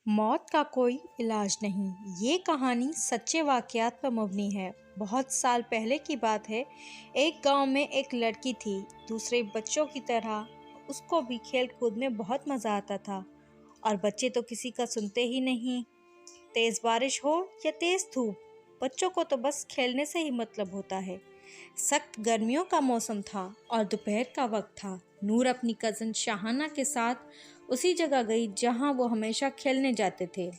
मौत का कोई इलाज नहीं। ये कहानी सच्चे वाक़यात पर मबनी है। बहुत साल पहले की बात है। एक गांव में एक लड़की थी। दूसरे बच्चों की तरह उसको भी खेल कूद में बहुत मज़ा आता था। और बच्चे तो किसी का सुनते ही नहीं। तेज़ बारिश हो या तेज़ धूप, बच्चों को तो बस खेलने से ही मतलब होता है। सख्त गर्मियों का मौसम था और दोपहर का वक्त था। नूर अपनी कज़न शाहाना के साथ उसी जगह गई जहां वो हमेशा खेलने जाते थे।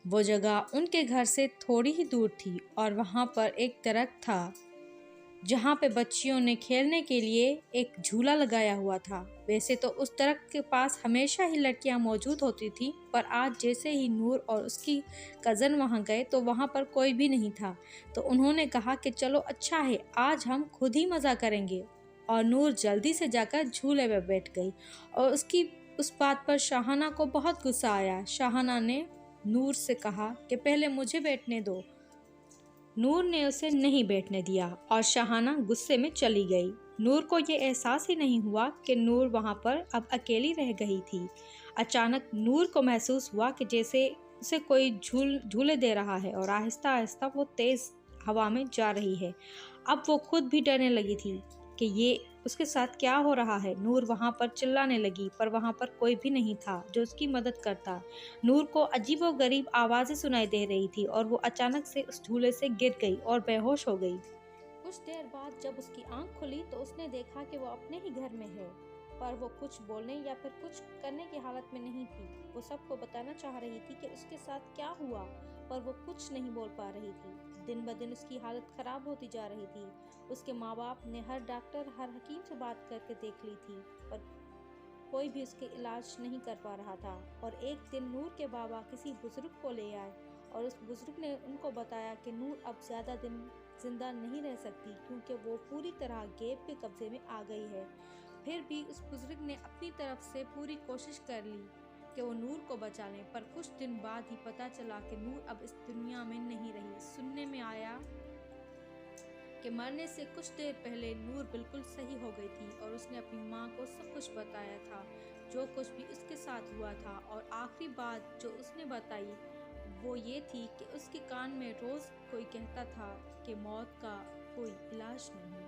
वो जगह उनके घर से थोड़ी ही दूर थी और वहां पर एक दरख्त था जहाँ पे बच्चियों ने खेलने के लिए एक झूला लगाया हुआ था। वैसे तो उस दरख्त के पास हमेशा ही लड़कियां मौजूद होती थी, पर आज जैसे ही नूर और उसकी कज़न वहां गए तो वहां पर कोई भी नहीं था। तो उन्होंने कहा कि चलो अच्छा है, आज हम खुद ही मज़ा करेंगे। और नूर जल्दी से जाकर झूले में बैठ गई और उसकी उस बात पर शाहाना को बहुत गुस्सा आया। शाहाना ने नूर से कहा कि पहले मुझे बैठने दो। नूर ने उसे नहीं बैठने दिया और शाहाना गुस्से में चली गई। नूर को ये एहसास ही नहीं हुआ कि नूर वहां पर अब अकेली रह गई थी। अचानक नूर को महसूस हुआ कि जैसे उसे कोई झूले दे रहा है और आहिस्ता आहिस्ता वो तेज हवा में जा रही है। अब वो खुद भी डरने लगी थी कि ये उसके साथ क्या हो रहा है। नूर वहां पर चिल्लाने लगी, पर वहां पर कोई भी नहीं था जो उसकी मदद करता। नूर को अजीबोगरीब आवाज़ें सुनाई दे रही थी और वो अचानक से उस झूले से गिर गई और बेहोश हो गई। कुछ देर बाद जब उसकी आंख खुली तो उसने देखा कि वो अपने ही घर में है, पर वो कुछ बोलने या फिर कुछ करने की हालत में नहीं थी। वो सबको बताना चाह रही थी कि उसके साथ क्या हुआ, पर वो कुछ नहीं बोल पा रही थी। दिन ब दिन उसकी हालत खराब होती जा रही थी। उसके माँ बाप ने हर डॉक्टर, हर हकीम से बात करके देख ली थी, पर कोई भी उसके इलाज नहीं कर पा रहा था। और एक दिन नूर के बाबा किसी बुजुर्ग को ले आए और उस बुजुर्ग ने उनको बताया कि नूर अब ज़्यादा दिन जिंदा नहीं रह सकती, क्योंकि वो पूरी तरह गैब के कब्जे में आ गई है। फिर भी उस बुजुर्ग ने अपनी तरफ से पूरी कोशिश कर ली कि वो नूर को बचा लें, पर कुछ दिन बाद ही पता चला कि नूर अब इस दुनिया में नहीं रही। सुनने में आया कि मरने से कुछ देर पहले नूर बिल्कुल सही हो गई थी और उसने अपनी माँ को सब कुछ बताया था, जो कुछ भी उसके साथ हुआ था। और आखिरी बात जो उसने बताई वो ये थी कि उसके कान में रोज़ कोई कहता था कि मौत का कोई इलाज नहीं।